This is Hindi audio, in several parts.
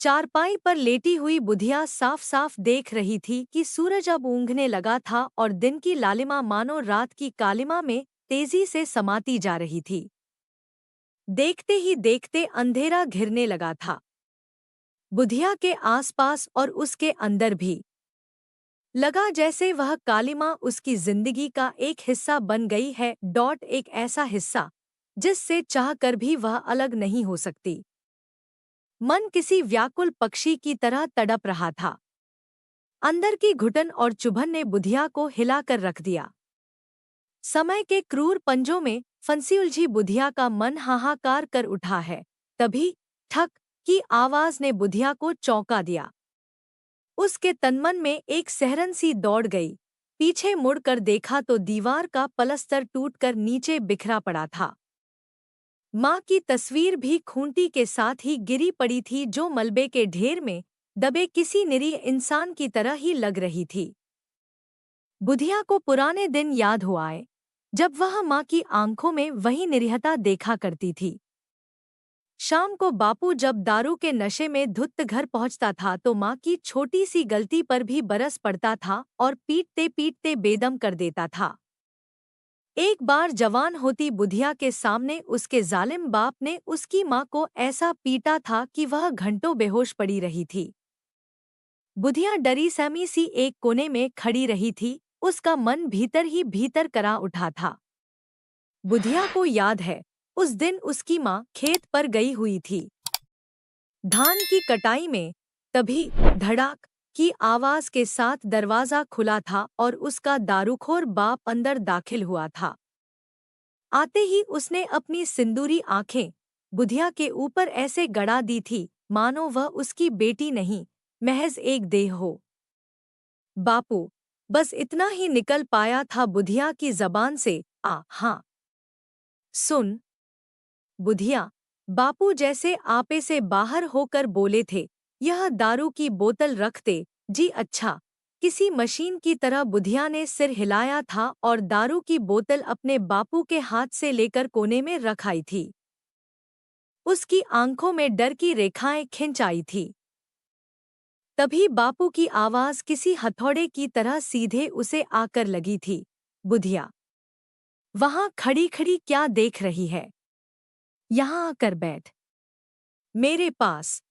चारपाई पर लेटी हुई बुधिया साफ साफ देख रही थी कि सूरज अब ऊँघने लगा था और दिन की लालिमा मानो रात की कालिमा में तेजी से समाती जा रही थी। देखते ही देखते अंधेरा घिरने लगा था, बुधिया के आसपास और उसके अंदर भी। लगा जैसे वह कालिमा उसकी जिंदगी का एक हिस्सा बन गई है। एक ऐसा हिस्सा जिससे चाहकर भी वह अलग नहीं हो सकती। मन किसी व्याकुल पक्षी की तरह तड़प रहा था। अंदर की घुटन और चुभन ने बुधिया को हिलाकर रख दिया। समय के क्रूर पंजों में फंसी उलझी बुधिया का मन हाहाकार कर उठा है। तभी ठक की आवाज ने बुधिया को चौंका दिया। उसके तनमन में एक सहरन सी दौड़ गई। पीछे मुड़कर देखा तो दीवार का पलस्तर टूटकर नीचे बिखरा पड़ा था। माँ की तस्वीर भी खूंटी के साथ ही गिरी पड़ी थी, जो मलबे के ढेर में दबे किसी निरीह इंसान की तरह ही लग रही थी। बुधिया को पुराने दिन याद हो आए, जब वह माँ की आंखों में वही निरीहता देखा करती थी। शाम को बापू जब दारू के नशे में धुत घर पहुंचता था तो माँ की छोटी सी गलती पर भी बरस पड़ता था और पीटते पीटते बेदम कर देता था। एक बार जवान होती बुधिया के सामने उसके जालिम बाप ने उसकी माँ को ऐसा पीटा था कि वह घंटों बेहोश पड़ी रही थी। बुधिया डरी सहमी सी एक कोने में खड़ी रही थी, उसका मन भीतर ही भीतर करा उठा था। बुधिया को याद है, उस दिन उसकी माँ खेत पर गई हुई थी धान की कटाई में। तभी धड़ाक की आवाज के साथ दरवाजा खुला था और उसका दारूखोर बाप अंदर दाखिल हुआ था। आते ही उसने अपनी सिंदूरी आंखें बुधिया के ऊपर ऐसे गड़ा दी थी मानो वह उसकी बेटी नहीं, महज एक देह हो। बापू, बस इतना ही निकल पाया था बुधिया की जबान से। हाँ। सुन बुधिया, बापू जैसे आपे से बाहर होकर बोले थे, यह दारू की बोतल रख दे। जी अच्छा। किसी मशीन की तरह बुधिया ने सिर हिलाया था और दारू की बोतल अपने बापू के हाथ से लेकर कोने में रख आई थी। उसकी आंखों में डर की रेखाएं खिंच आई थी। तभी बापू की आवाज किसी हथौड़े की तरह सीधे उसे आकर लगी थी। बुधिया, वहां खड़ी खड़ी क्या देख रही है? यहाँ आकर बैठ मेरे पास।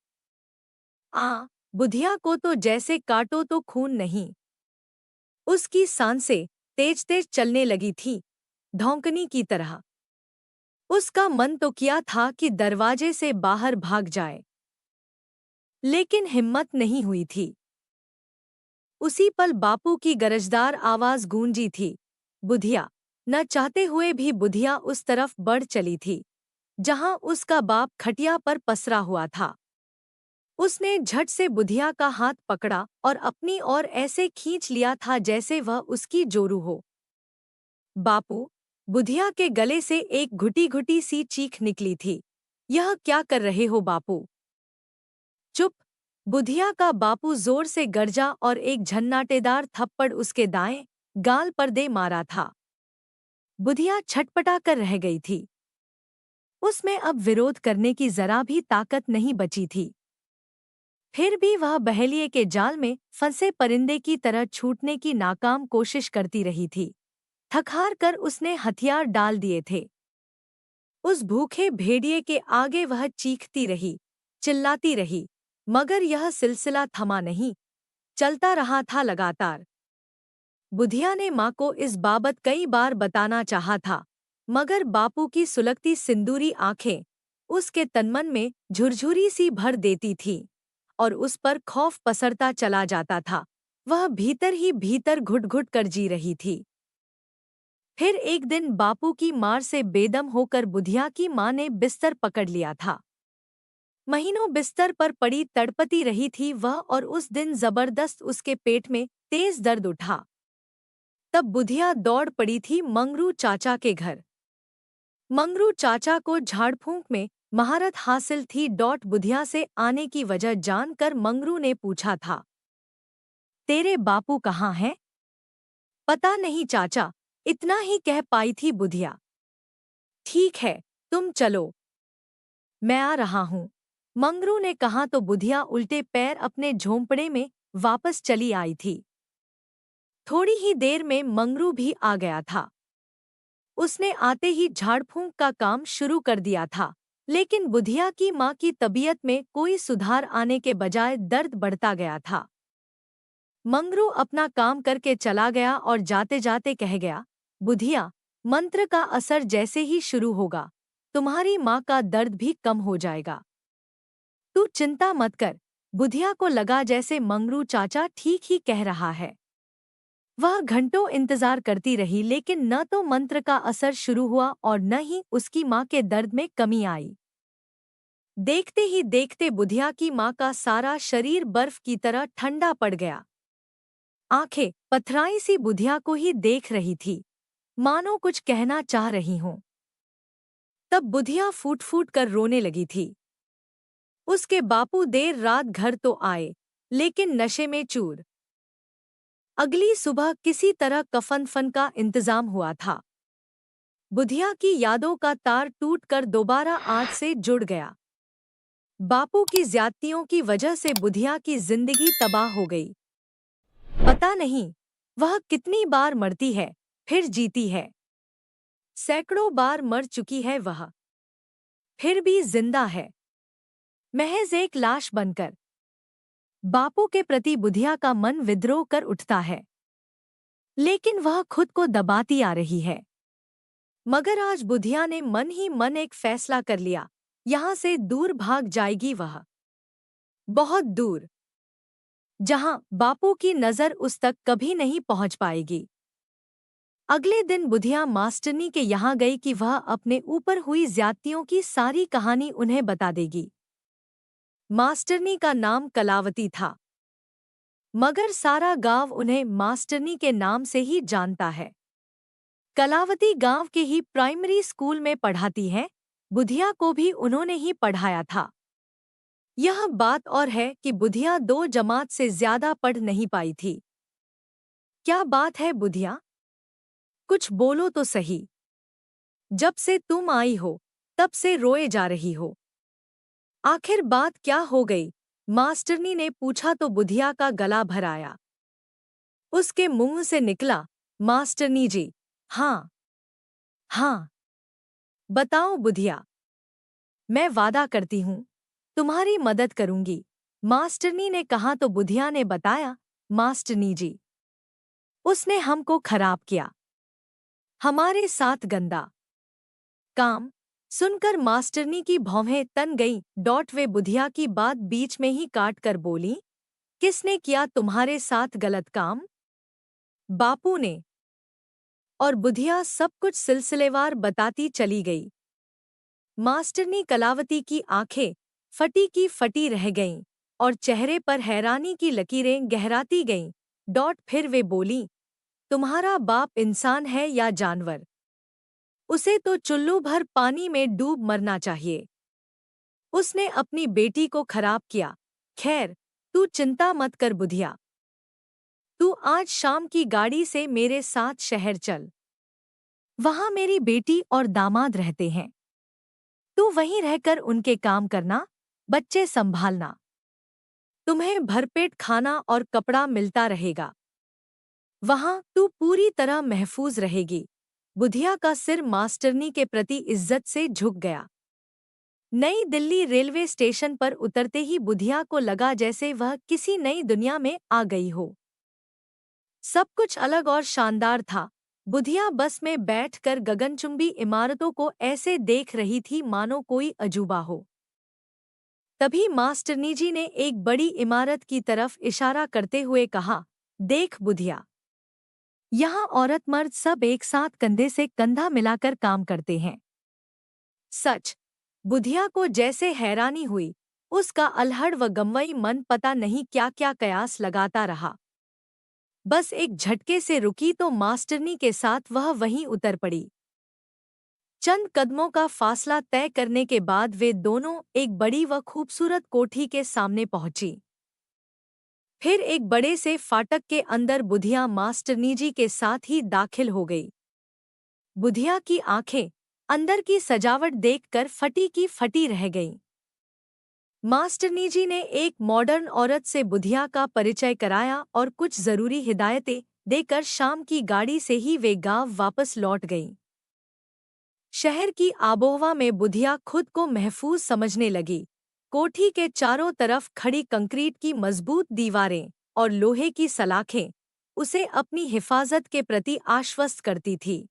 बुधिया को तो जैसे काटो तो खून नहीं। उसकी सांसें तेज तेज चलने लगी थी, धौंकनी की तरह। उसका मन तो किया था कि दरवाजे से बाहर भाग जाए, लेकिन हिम्मत नहीं हुई थी। उसी पल बापू की गरजदार आवाज गूंजी थी। बुधिया, न चाहते हुए भी बुधिया उस तरफ बढ़ चली थी, जहां उसका बाप खटिया पर पसरा हुआ था। उसने झट से बुधिया का हाथ पकड़ा और अपनी ओर ऐसे खींच लिया था जैसे वह उसकी जोरू हो। बापू, बुधिया के गले से एक घुटी घुटी सी चीख निकली थी। यह क्या कर रहे हो बापू? चुप! बुधिया का बापू जोर से गरजा और एक झन्नाटेदार थप्पड़ उसके दाएं गाल पर दे मारा था। बुधिया छटपटा कर रह गई थी। उसमें अब विरोध करने की जरा भी ताकत नहीं बची थी। फिर भी वह बहेलिए के जाल में फंसे परिंदे की तरह छूटने की नाकाम कोशिश करती रही थी। थक-हार कर उसने हथियार डाल दिए थे। उस भूखे भेड़िए के आगे वह चीखती रही, चिल्लाती रही, मगर यह सिलसिला थमा नहीं, चलता रहा था लगातार। बुधिया ने माँ को इस बाबत कई बार बताना चाहा था, मगर बापू की सुलगती सिंदूरी आंखें उसके तनमन में झुरझुरी सी भर देती थीं और उस पर खौफ पसरता चला जाता था। वह भीतर ही भीतर घुट-घुट कर जी रही थी। फिर एक दिन बापू की मार से बेदम होकर बुधिया की माँ ने बिस्तर पकड़ लिया था। महीनों बिस्तर पर पड़ी तड़पती रही थी वह और उस दिन जबरदस्त उसके पेट में तेज दर्द उठा। तब बुधिया दौड़ पड़ी थी मंगरू चाचा के घर। मंगरू चाचा को झाड़फूंक में महारत हासिल थी। बुधिया से आने की वजह जानकर मंगरू ने पूछा था, तेरे बापू कहाँ हैं? पता नहीं चाचा, इतना ही कह पाई थी बुधिया। ठीक है, तुम चलो, मैं आ रहा हूँ। मंगरू ने कहा तो बुधिया उल्टे पैर अपने झोंपड़े में वापस चली आई थी। थोड़ी ही देर में मंगरू भी आ गया था। उसने आते ही झाड़ फूंक का काम शुरू कर दिया था, लेकिन बुधिया की मां की तबीयत में कोई सुधार आने के बजाय दर्द बढ़ता गया था। मंगरू अपना काम करके चला गया और जाते जाते कह गया, बुधिया, मंत्र का असर जैसे ही शुरू होगा, तुम्हारी मां का दर्द भी कम हो जाएगा। तू चिंता मत कर। बुधिया को लगा जैसे मंगरू चाचा ठीक ही कह रहा है। वह घंटों इंतजार करती रही, लेकिन न तो मंत्र का असर शुरू हुआ और न ही उसकी मां के दर्द में कमी आई। देखते ही देखते बुधिया की मां का सारा शरीर बर्फ की तरह ठंडा पड़ गया। आंखें पथराई सी बुधिया को ही देख रही थी, मानो कुछ कहना चाह रही हों। तब बुधिया फूट फूट कर रोने लगी थी। उसके बापू देर रात घर तो आए, लेकिन नशे में चूर। अगली सुबह किसी तरह कफन फन का इंतजाम हुआ था। बुधिया की यादों का तार टूटकर दोबारा आज से जुड़ गया। बापू की ज्यादतियों की वजह से बुधिया की जिंदगी तबाह हो गई। पता नहीं वह कितनी बार मरती है, फिर जीती है। सैकड़ों बार मर चुकी है वह, फिर भी जिंदा है, महज एक लाश बनकर। बापू के प्रति बुधिया का मन विद्रोह कर उठता है, लेकिन वह खुद को दबाती आ रही है। मगर आज बुधिया ने मन ही मन एक फैसला कर लिया, यहाँ से दूर भाग जाएगी वह, बहुत दूर, जहां बापू की नजर उस तक कभी नहीं पहुंच पाएगी। अगले दिन बुधिया मास्टरनी के यहाँ गई कि वह अपने ऊपर हुई ज्यादतियों की सारी कहानी उन्हें बता देगी। मास्टरनी का नाम कलावती था, मगर सारा गांव उन्हें मास्टरनी के नाम से ही जानता है। कलावती गांव के ही प्राइमरी स्कूल में पढ़ाती हैं, बुधिया को भी उन्होंने ही पढ़ाया था। यह बात और है कि बुधिया 2 जमात से ज्यादा पढ़ नहीं पाई थी। क्या बात है बुधिया? कुछ बोलो तो सही। जब से तुम आई हो, तब से रोए जा रही हो। आखिर बात क्या हो गई? मास्टरनी ने पूछा तो बुधिया का गला भर आया। उसके मुंह से निकला, मास्टरनी जी, हाँ हाँ, बताओ बुधिया, मैं वादा करती हूँ तुम्हारी मदद करूंगी। मास्टरनी ने कहा तो बुधिया ने बताया, मास्टरनी जी, उसने हमको खराब किया, हमारे साथ गंदा काम। सुनकर मास्टरनी की भौहें तन गईं। वे बुधिया की बात बीच में ही काट कर बोली, किसने किया तुम्हारे साथ गलत काम? बापू ने। और बुधिया सब कुछ सिलसिलेवार बताती चली गई। मास्टरनी कलावती की आंखें फटी की फटी रह गईं और चेहरे पर हैरानी की लकीरें गहराती गईं। फिर वे बोली, तुम्हारा बाप इंसान है या जानवर? उसे तो चुल्लू भर पानी में डूब मरना चाहिए। उसने अपनी बेटी को खराब किया। खैर, तू चिंता मत कर बुधिया। तू आज शाम की गाड़ी से मेरे साथ शहर चल। वहां मेरी बेटी और दामाद रहते हैं। तू वहीं रहकर उनके काम करना, बच्चे संभालना। तुम्हें भरपेट खाना और कपड़ा मिलता रहेगा। वहां तू पूरी तरह महफूज रहेगी। बुधिया का सिर मास्टरनी के प्रति इज्जत से झुक गया। नई दिल्ली रेलवे स्टेशन पर उतरते ही बुधिया को लगा जैसे वह किसी नई दुनिया में आ गई हो। सब कुछ अलग और शानदार था। बुधिया बस में बैठकर गगनचुंबी इमारतों को ऐसे देख रही थी मानो कोई अजूबा हो। तभी मास्टरनी जी ने एक बड़ी इमारत की तरफ इशारा करते हुए कहा, देख बुधिया, यहाँ औरत मर्द सब एक साथ कंधे से कंधा मिलाकर काम करते हैं। सच। बुधिया को जैसे हैरानी हुई, उसका अल्हड़ व गमवई मन पता नहीं क्या क्या कयास लगाता रहा। बस एक झटके से रुकी तो मास्टरनी के साथ वह वहीं उतर पड़ी। चंद कदमों का फासला तय करने के बाद वे दोनों एक बड़ी व खूबसूरत कोठी के सामने पहुंची। फिर एक बड़े से फाटक के अंदर बुधिया मास्टरनी जी के साथ ही दाखिल हो गई। बुधिया की आंखें अंदर की सजावट देखकर फटी की फटी रह गईं। मास्टरनी जी ने एक मॉडर्न औरत से बुधिया का परिचय कराया और कुछ जरूरी हिदायतें देकर शाम की गाड़ी से ही वे गांव वापस लौट गईं। शहर की आबोहवा में बुधिया खुद को महफूज समझने लगी। कोठी के चारों तरफ खड़ी कंक्रीट की मजबूत दीवारें और लोहे की सलाखें उसे अपनी हिफाजत के प्रति आश्वस्त करती थी।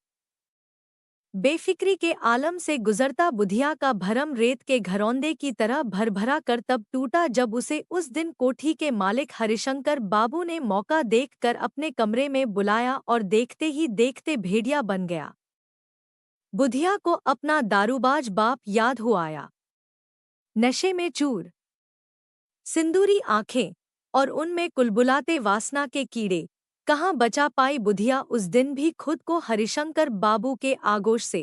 बेफिक्री के आलम से गुजरता बुधिया का भरम रेत के घरौंदे की तरह भरभरा कर तब टूटा जब उसे उस दिन कोठी के मालिक हरिशंकर बाबू ने मौका देखकर अपने कमरे में बुलाया और देखते ही देखते भेड़िया बन गया। बुधिया को अपना दारूबाज बाप याद हो आया। नशे में चूर, सिंदूरी आंखें और उनमें कुलबुलाते वासना के कीड़े, कहाँ बचा पाई बुधिया उस दिन भी खुद को हरिशंकर बाबू के आगोश से।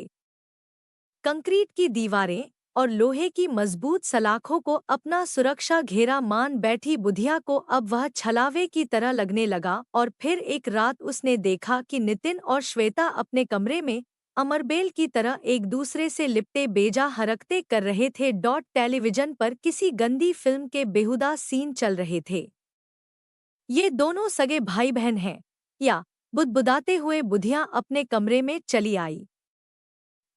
कंक्रीट की दीवारें और लोहे की मजबूत सलाखों को अपना सुरक्षा घेरा मान बैठी बुधिया को अब वह छलावे की तरह लगने लगा। और फिर एक रात उसने देखा कि नितिन और श्वेता अपने कमरे में अमरबेल की तरह एक दूसरे से लिपटे बेजा हरकतें कर रहे थे। टेलीविजन पर किसी गंदी फिल्म के बेहुदा सीन चल रहे थे। ये दोनों सगे भाई बहन हैं या? बुदबुदाते हुए बुधिया अपने कमरे में चली आई।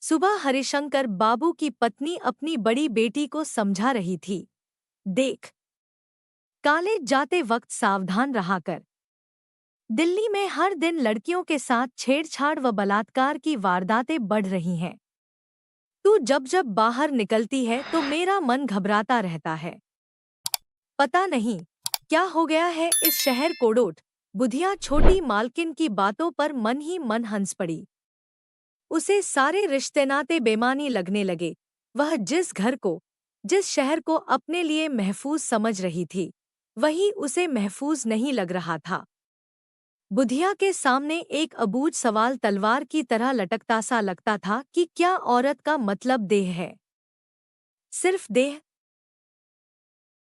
सुबह हरिशंकर बाबू की पत्नी अपनी बड़ी बेटी को समझा रही थी, देख, कॉलेज जाते वक्त सावधान रहा कर। दिल्ली में हर दिन लड़कियों के साथ छेड़छाड़ व बलात्कार की वारदातें बढ़ रही हैं। तू जब जब बाहर निकलती है तो मेरा मन घबराता रहता है। पता नहीं क्या हो गया है इस शहर कोड़ोट। बुधिया छोटी मालकिन की बातों पर मन ही मन हंस पड़ी। उसे सारे रिश्ते नाते बेमानी लगने लगे। वह जिस घर को, जिस शहर को अपने लिए महफूज समझ रही थी, वही उसे महफूज नहीं लग रहा था। बुधिया के सामने एक अबूझ सवाल तलवार की तरह लटकता सा लगता था कि क्या औरत का मतलब देह है? सिर्फ देह?